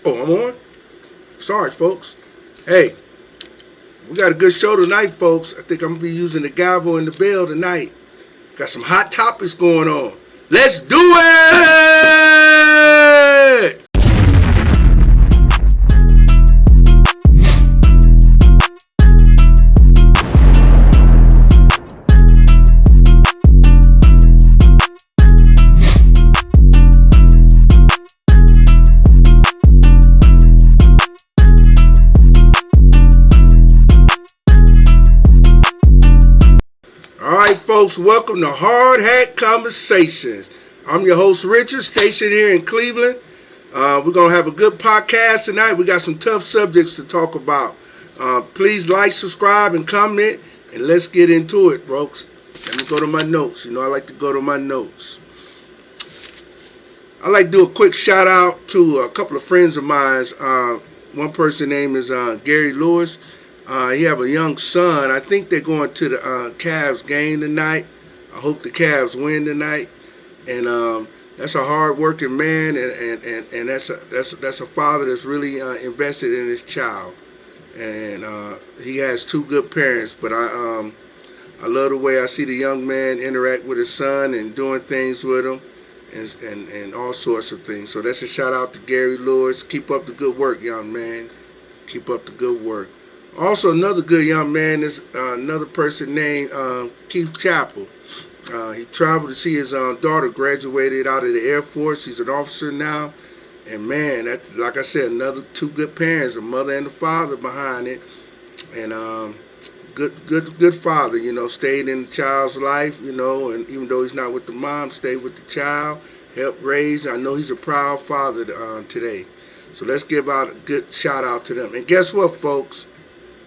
Oh, I'm on? Sorry, folks. Hey, we got a good show tonight, folks. I think I'm going to be using the gavel and the bell tonight. Got some hot topics going on. Let's do it! Alright, folks, welcome to Hard Hat Conversations. I'm your host, Richard, stationed here in Cleveland. We're going to have a good podcast tonight. We got some tough subjects to talk about. Please like, subscribe, and comment, and let's get into it, folks. Let me go to my notes. You know, I like to go to my notes. I'd like to do a quick shout out to a couple of friends of mine. One person name is Gary Lewis. He have a young son. I think they're going to the Cavs game tonight. I hope the Cavs win tonight. And that's a hard-working man, and that's a father that's really invested in his child. And he has two good parents. But I love the way I see the young man interact with his son and doing things with him, and all sorts of things. So that's a shout out to Gary Lewis. Keep up the good work, young man. Keep up the good work. Also, another good young man is another person named Keith Chappell. He traveled to see his daughter graduated out of the Air Force. He's an officer now. And man, that, like I said, another two good parents, a mother and a father behind it. And good father, you know, stayed in the child's life, you know, and even though he's not with the mom, stayed with the child, helped raise. I know he's a proud father today. So let's give out a good shout out to them. And guess what, folks?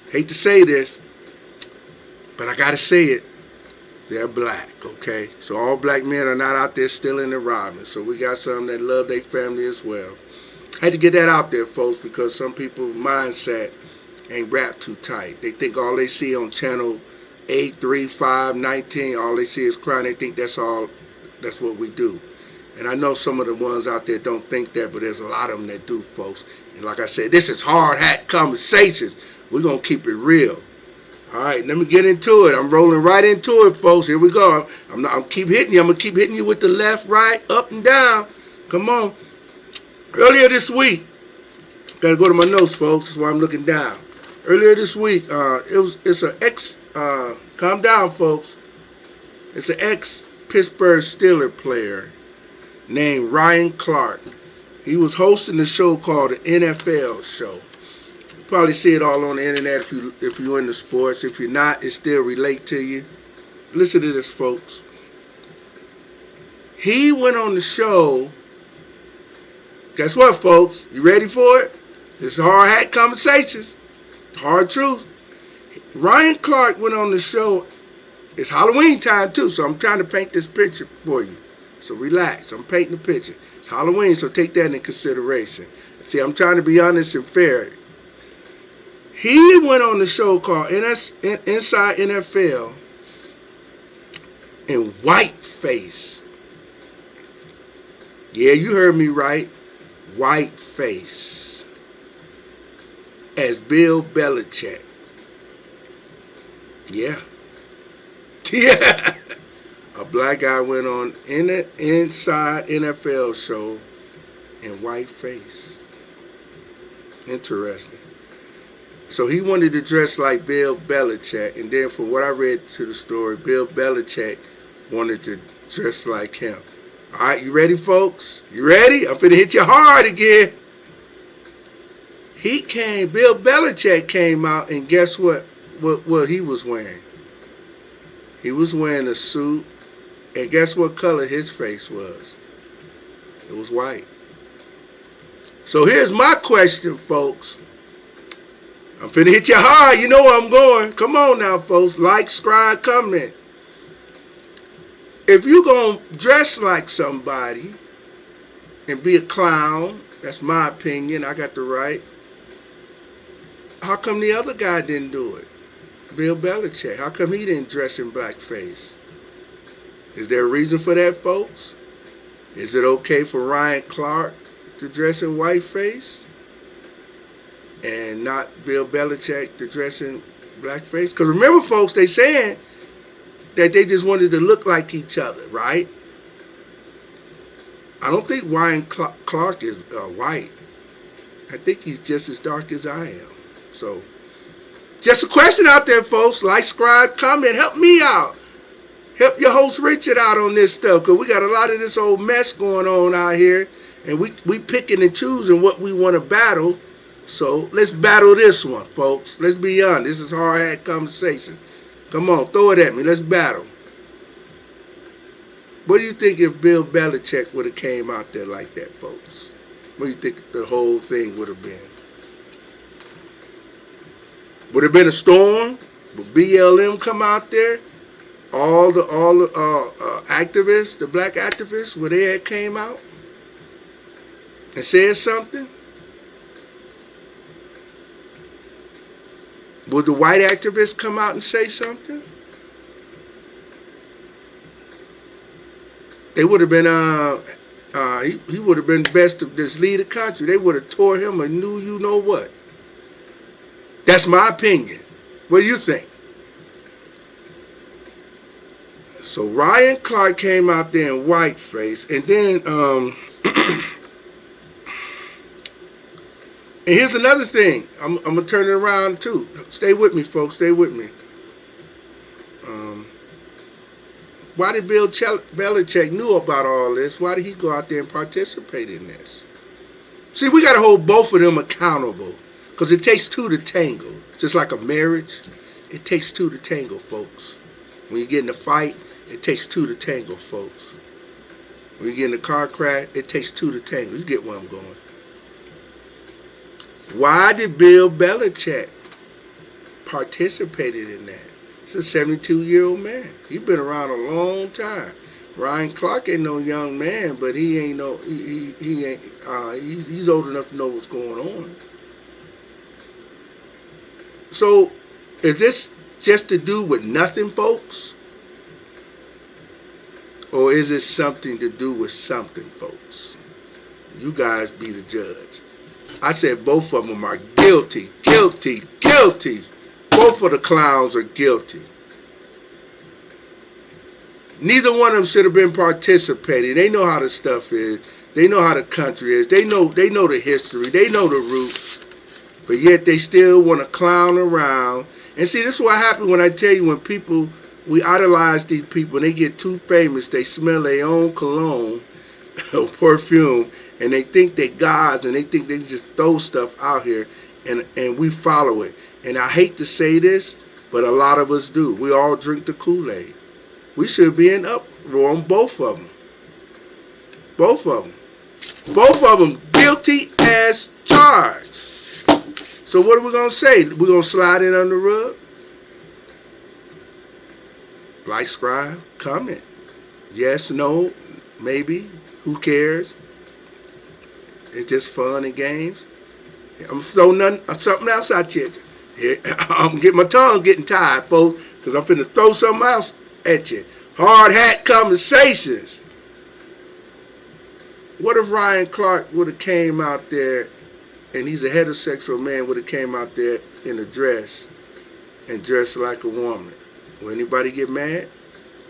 Hate to say this, but I gotta say it. They're black, okay? So all black men are not out there stealing and robbing. So we got some that love their family as well. I had to get that out there, folks, because some people's mindset ain't wrapped too tight. They think all they see on channel 8, 3, 5, 19, all they see is crime. They think that's all, that's what we do. And I know some of the ones out there don't think that, but there's a lot of them that do, folks. And like I said, this is Hard Hat Conversations. We're going to keep it real. All right, let me get into it. I'm rolling right into it, folks. Here we go. I'm keep hitting you. I'm going to keep hitting you with the left, right, up, and down. Come on. Earlier this week, got to go to my notes, folks. That's why I'm looking down. Earlier this week, it's an calm down, folks. It's an ex-Pittsburgh Steelers player named Ryan Clark. He was hosting a show called the NFL Show. Probably see it all on the internet if you're into sports. If you're not, it still relate to you. Listen to this, folks. He went on the show. Guess what, folks? You ready for it? This is Hard Hat Conversations. Hard truth. Ryan Clark went on the show. It's Halloween time too, so I'm trying to paint this picture for you. So relax. I'm painting the picture. It's Halloween, so take that into consideration. See, I'm trying to be honest and fair. He went on the show called Inside NFL in whiteface. Yeah, you heard me right. Whiteface. As Bill Belichick. Yeah. Yeah. A black guy went on Inside NFL show in whiteface. Interesting. So he wanted to dress like Bill Belichick, and then from what I read to the story, Bill Belichick wanted to dress like him. All right, you ready, folks? You ready? I'm finna hit you hard again. Bill Belichick came out, and guess what he was wearing? He was wearing a suit, and guess what color his face was? It was white. So here's my question, folks. I'm finna hit you hard. You know where I'm going. Come on now, folks. Like, subscribe, comment. If you gonna dress like somebody and be a clown, that's my opinion. I got the right. How come the other guy didn't do it? Bill Belichick. How come he didn't dress in blackface? Is there a reason for that, folks? Is it okay for Ryan Clark to dress in whiteface? and not Bill Belichick addressing blackface? Because remember, folks, they saying that they just wanted to look like each other, right? I don't think Ryan Clark is white. I think he's just as dark as I am. So, just a question out there, folks. Like, subscribe, comment, help me out. Help your host Richard out on this stuff, because we got a lot of this old mess going on out here, and we picking and choosing what we want to battle. So let's battle this one, folks. Let's be honest. This is hard hat conversation. Come on, throw it at me. Let's battle. What do you think if Bill Belichick would have came out there like that, folks? What do you think the whole thing would have been? Would have been a storm? Would BLM come out there? All the activists, the black activists, where they had came out and said something? Would the white activists come out and say something? They would have been, he would have been best to just lead the country. They would have tore him a new you know what. That's my opinion. What do you think? So Ryan Clark came out there in whiteface, and then, and here's another thing. I'm going to turn it around too. Stay with me, folks. Stay with me. Why did Bill Belichick knew about all this? Why did he go out there and participate in this? See, we got to hold both of them accountable, because it takes two to tango. Just like a marriage, it takes two to tango, folks. When you get in a fight, it takes two to tango, folks. When you get in a car crash, it takes two to tango. You get where I'm going. Why did Bill Belichick participated in that? He's a 72-year-old man. He's been around a long time. Ryan Clark ain't no young man, but he ain't no he ain't he's old enough to know what's going on. So, is this just to do with nothing, folks? Or is it something to do with something, folks? You guys be the judge. I said both of them are guilty, guilty, guilty. Both of the clowns are guilty. Neither one of them should have been participating. They know how the stuff is. They know how the country is. They know the history. They know the roots. But yet they still want to clown around. And see, this is what happens when I tell you, when people, we idolize these people and they get too famous, they smell their own cologne or perfume, and they think they're gods, and they think they just throw stuff out here, and we follow it. And I hate to say this, but a lot of us do. We all drink the Kool-Aid. We should be in uproar on both of them. Both of them. Both of them guilty as charged. So what are we going to say? We're going to slide it under the rug? Like, subscribe, comment. Yes, no, maybe. Who cares? It's just fun and games. I'm throwing something else at you. I'm getting my tongue getting tired, folks, because I'm finna throw something else at you. Hard hat conversations. What if Ryan Clark would have came out there, and he's a heterosexual man, would have came out there in a dress and dressed like a woman? Will anybody get mad?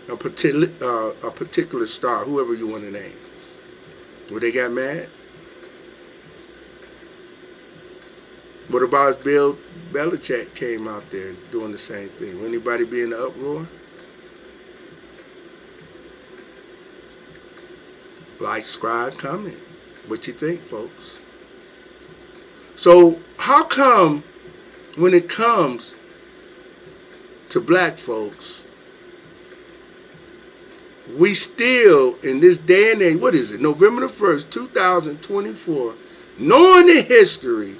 A particular star, whoever you want to name. Would they get mad? What about if Bill Belichick came out there doing the same thing? Will anybody be in the uproar? Like, subscribe, comment. What you think, folks? So, how come when it comes to black folks, we still, in this day and age, what is it, November the 1st, 2024, knowing the history,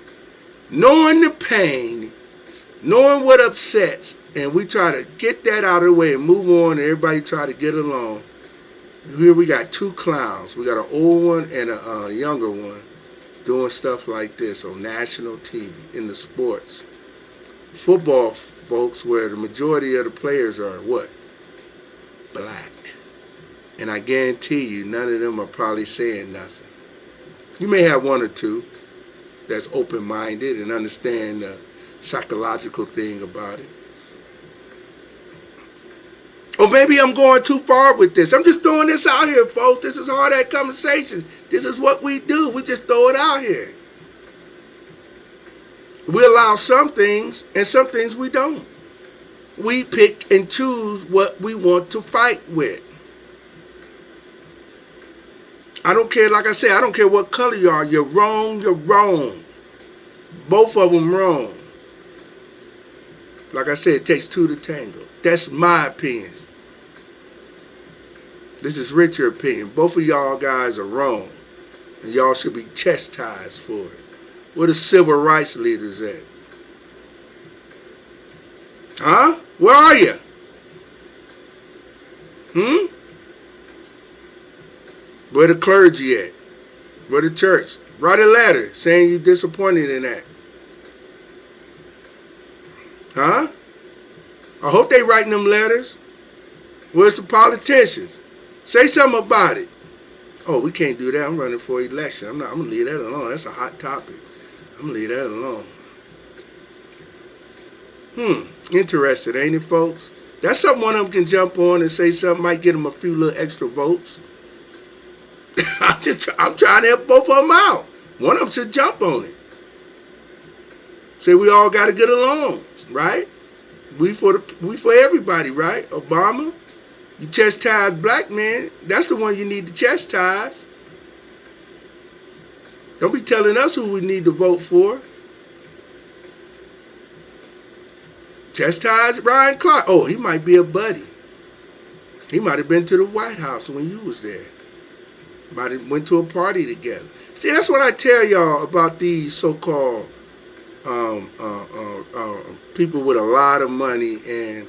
knowing the pain, knowing what upsets, and we try to get that out of the way and move on, and everybody try to get along. Here we got two clowns. We got an old one and a younger one doing stuff like this on national TV in the sports. Football, folks, where the majority of the players are what? Black. And I guarantee you, none of them are probably saying nothing. You may have one or two. that's open-minded and understand the psychological thing about it. Or maybe I'm going too far with this. I'm just throwing this out here, folks. This is all that conversation. This is what we do. We just throw it out here. We allow some things, and some things we don't. We pick and choose what we want to fight with. I don't care, like I said, I don't care what color you are. You're wrong, you're wrong. Both of them wrong. Like I said, it takes two to tango. That's my opinion. This is Richard's opinion. Both of y'all guys are wrong. And y'all should be chastised for it. Where the civil rights leaders at? Huh? Where are you? Where the clergy at? Where the church? Write a letter saying you're disappointed in that. Huh? I hope they writing them letters. Where's the politicians? Say something about it. Oh, we can't do that. I'm running for election. I'm going to leave that alone. That's a hot topic. I'm going to leave that alone. Interested, ain't it, folks? That's something one of them can jump on and say something, might get them a few little extra votes. I'm trying to help both of them out. One of them should jump on it. Say we all got to get along, right? We for everybody, right? Obama, you chastise black men. That's the one you need to chastise. Don't be telling us who we need to vote for. Chastise Ryan Clark. Oh, he might be a buddy. He might have been to the White House when you was there. Might have went to a party together. See, that's what I tell y'all about these so-called people with a lot of money and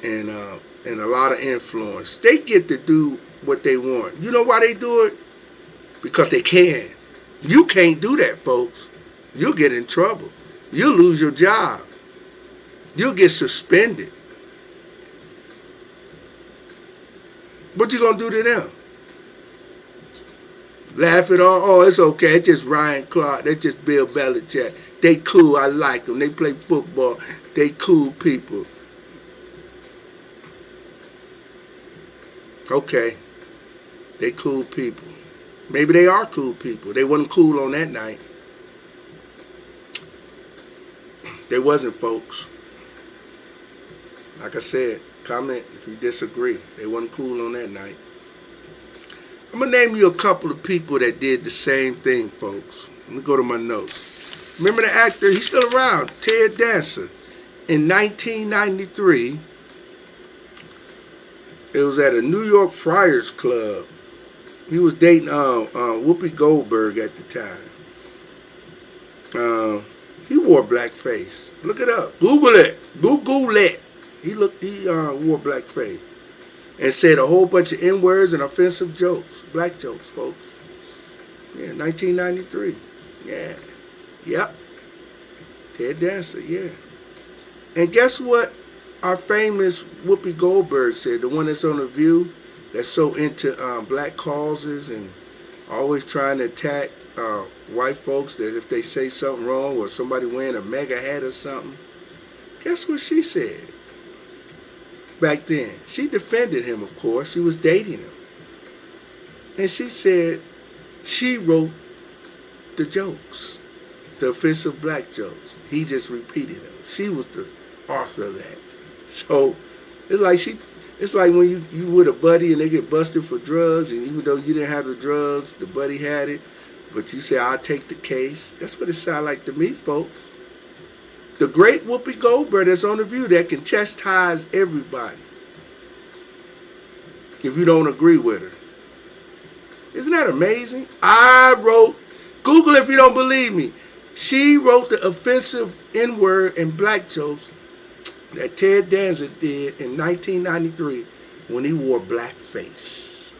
a lot of influence. They get to do what they want. You know why they do it? Because they can. You can't do that, folks. You'll get in trouble. You'll lose your job. You'll get suspended. What you gonna do to them? Laugh it off? Oh, it's okay. It's just Ryan Clark. That's just Bill Belichick. They cool. I like them. They play football. They cool people. Okay. They cool people. Maybe they are cool people. They wasn't cool on that night. They wasn't, folks. Like I said, comment if you disagree. They wasn't cool on that night. I'm going to name you a couple of people that did the same thing, folks. Let me go to my notes. Remember the actor? He's still around. Ted Danson. In 1993, it was at a New York Friars Club. He was dating Whoopi Goldberg at the time. He wore blackface. Look it up. Google it. Google it. He wore blackface. And said a whole bunch of N-words and offensive jokes. Black jokes, folks. Yeah, 1993. Yeah. Yep. Ted Danson, yeah. And guess what our famous Whoopi Goldberg said, the one that's on The View, that's so into black causes and always trying to attack white folks that if they say something wrong or somebody wearing a mega hat or something. Guess what she said? Back then, she defended him, of course. She was dating him. And she said she wrote the jokes, the offensive black jokes. He just repeated them. She was the author of that. So it's like when you with a buddy and they get busted for drugs, and even though you didn't have the drugs, the buddy had it, but you say, I'll take the case. That's what it sounds like to me, folks. The great Whoopi Goldberg that's on The View that can chastise everybody if you don't agree with her. Isn't that amazing? Google if you don't believe me. She wrote the offensive N-word and black jokes that Ted Danson did in 1993 when he wore blackface.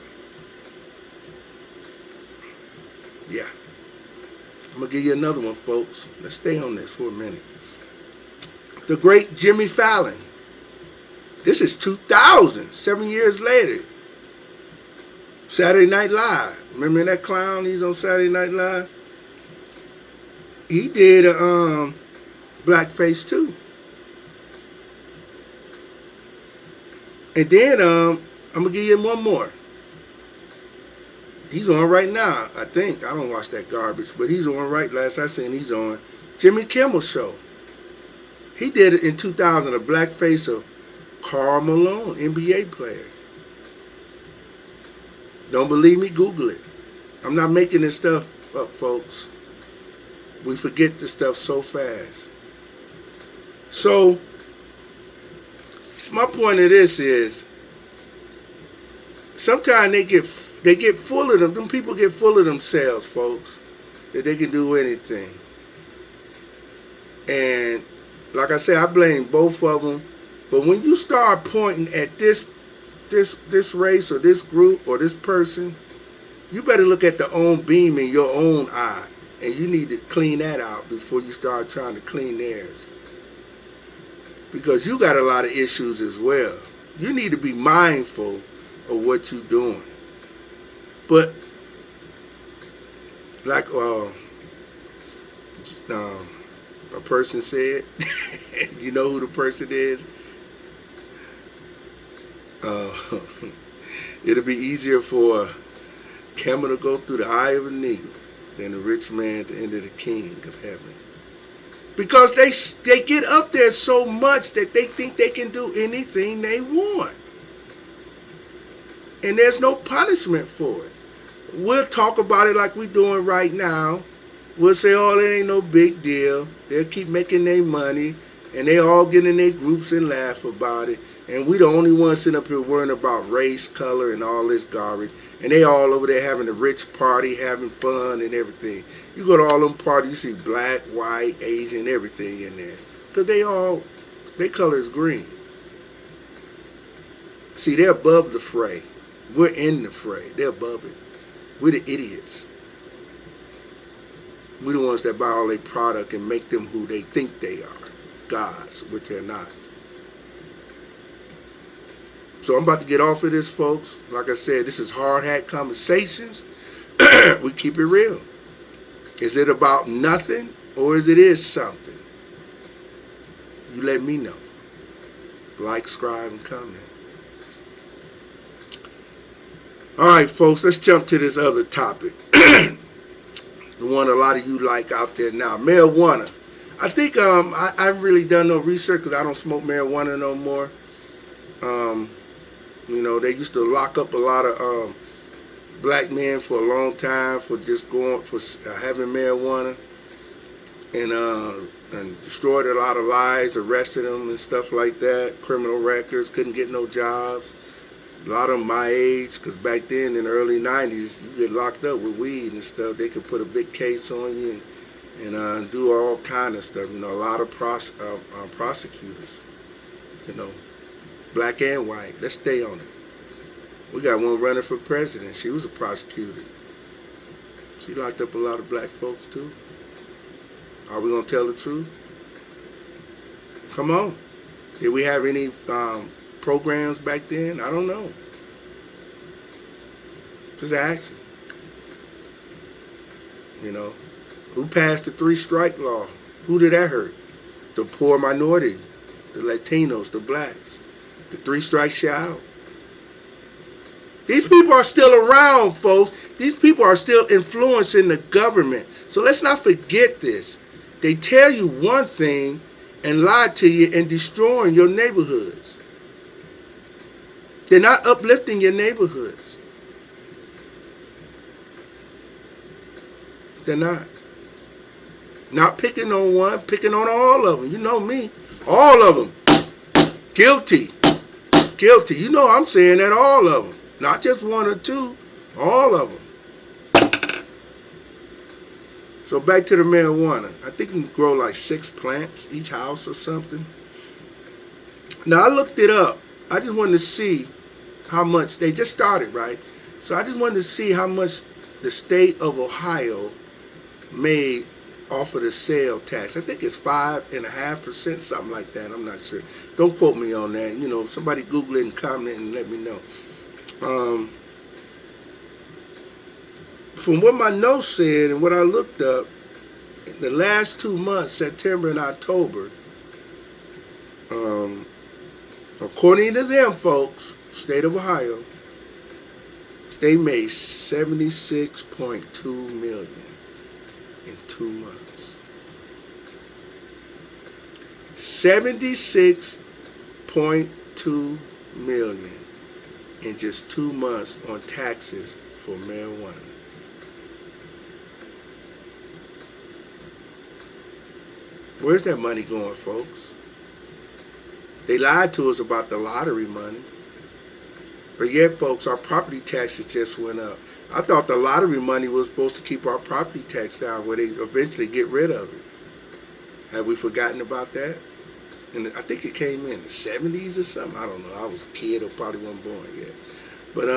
Yeah. I'm going to give you another one, folks. Let's stay on this for a minute. The great Jimmy Fallon. This is 2000, 7 years later. Saturday Night Live. Remember that clown? He's on Saturday Night Live. he did blackface too. And then I'm gonna give you one more. He's on right now, I think. I don't watch that garbage, but he's on right. Last I seen, he's on Jimmy Kimmel show. He did it in 2000, a blackface of Karl Malone, NBA player. Don't believe me? Google it. I'm not making this stuff up, folks. We forget this stuff so fast. So, my point of this is, sometimes they get full of them. Them people get full of themselves, folks, that they can do anything. And like I said, I blame both of them. But when you start pointing at this race or this group or this person, you better look at the own beam in your own eye, and you need to clean that out before you start trying to clean theirs. Because you got a lot of issues as well. You need to be mindful of what you're doing. But like a person said, you know who the person is? It'll be easier for a camel to go through the eye of a needle than a rich man to enter the king of heaven. Because they get up there so much that they think they can do anything they want. And there's no punishment for it. We'll talk about it like we're doing right now. We'll say, oh, it ain't no big deal. They'll keep making their money, and they all get in their groups and laugh about it. And we the only ones sitting up here worrying about race, color, and all this garbage. And they all over there having a rich party, having fun and everything. You go to all them parties, you see black, white, Asian, everything in there. Because their color is green. See, they're above the fray. We're in the fray. They're above it. We're the idiots. We're the ones that buy all their product and make them who they think they are. Gods, which they're not. So I'm about to get off of this, folks. Like I said, this is Hard Hat Conversations. We keep it real. Is it about nothing or is something? You let me know. Like, subscribe, and comment. All right, folks, let's jump to this other topic. The one a lot of you like out there now, marijuana. I think I haven't really done no research because I don't smoke marijuana no more. You know, they used to lock up a lot of black men for a long time for just going for having marijuana, and destroyed a lot of lives, arrested them and stuff like that. Criminal records, couldn't get no jobs. A lot of them my age, because back then in the early 90s, you get locked up with weed and stuff. They could put a big case on you and do all kind of stuff. You know, a lot of prosecutors, you know, black and white. Let's stay on it. We got one running for president. She was a prosecutor. She locked up a lot of black folks too. Are we going to tell the truth? Come on. Did we have any programs back then? I don't know. Just asking. You know, who passed the 3-strike law? Who did that hurt? The poor minority, the Latinos, the blacks. The 3 strikes you out. These people are still around, folks. These people are still influencing the government. So let's not forget this. They tell you one thing and lie to you and destroying your neighborhoods. They're not uplifting your neighborhoods. They're not. Not picking on one, picking on all of them. You know me. All of them. Guilty. Guilty. You know I'm saying that, all of them. Not just one or two. All of them. So back to the marijuana. I think you can grow like 6 plants each house or something. Now I looked it up. I just wanted to see how much. They just started, right? So I just wanted to see how much the state of Ohio made off of the sale tax. I think it's 5.5%, something like that. I'm not sure. Don't quote me on that. You know, somebody Google it and comment and let me know. From what my notes said and what I looked up, in the last 2 months, September and October, um, according to them folks, state of Ohio, they made 76.2 million in 2 months. 76.2 million in just 2 months on taxes for marijuana. Where's that money going, folks? They lied to us about the lottery money. But yet, folks, our property taxes just went up. I thought the lottery money was supposed to keep our property tax down where they eventually get rid of it. Have we forgotten about that? And I think it came in the 70s or something. I don't know. I was a kid or probably wasn't born yet. But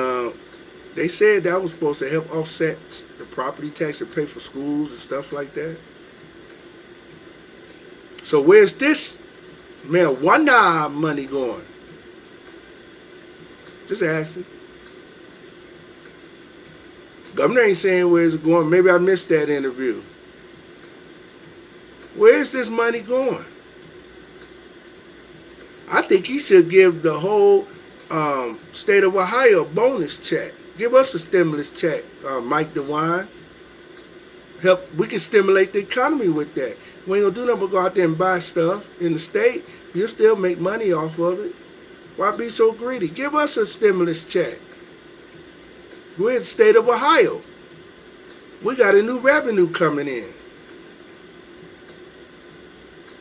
they said that was supposed to help offset the property tax and pay for schools and stuff like that. So where's this marijuana money going? Just asking. Governor ain't saying where's it going. Maybe I missed that interview. Where's this money going? I think he should give the whole state of Ohio a bonus check. Give us a stimulus check, Mike DeWine. Help. We can stimulate the economy with that. We ain't gonna do nothing but go out there and buy stuff in the state. You'll still make money off of it. Why be so greedy? Give us a stimulus check. We're in the state of Ohio. We got a new revenue coming in.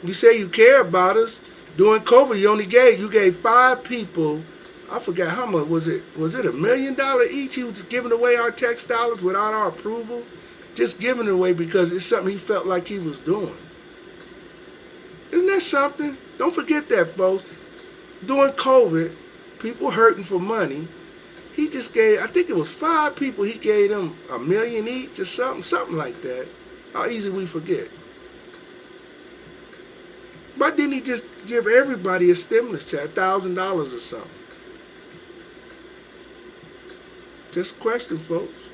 You say you care about us. During COVID, you gave 5 people, I forgot how much, was it $1 million each? He was giving away our tax dollars without our approval. Just giving it away because it's something he felt like he was doing. Isn't that something? Don't forget that, folks. During COVID, people hurting for money. He just gave, I think it was 5 people, he gave them $1 million each or something like that. How easy we forget. Why didn't he just give everybody a stimulus check, $1,000 or something? Just a question, folks.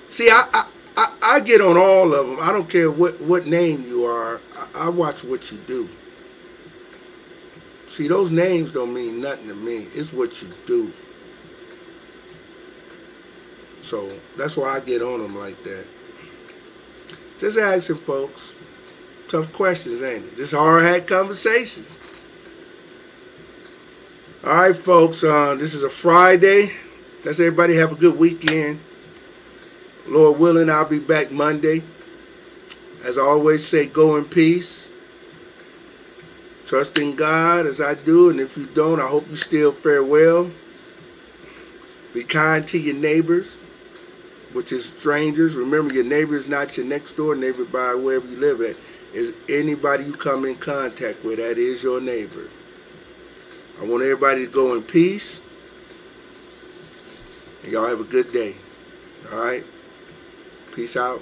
See, I get on all of them. I don't care what name you are. I watch what you do. See, those names don't mean nothing to me. It's what you do. So that's why I get on them like that. Just asking, folks. Tough questions, ain't it? This hard hat conversations. All right, folks. This is a Friday. Let's everybody have a good weekend. Lord willing, I'll be back Monday. As I always say, go in peace. Trust in God as I do, and if you don't, I hope you still fare well. Be kind to your neighbors, which is strangers. Remember, your neighbor is not your next door neighbor by wherever you live at. Is anybody you come in contact with, that is your neighbor. I want everybody to go in peace. And y'all have a good day. All right? Peace out.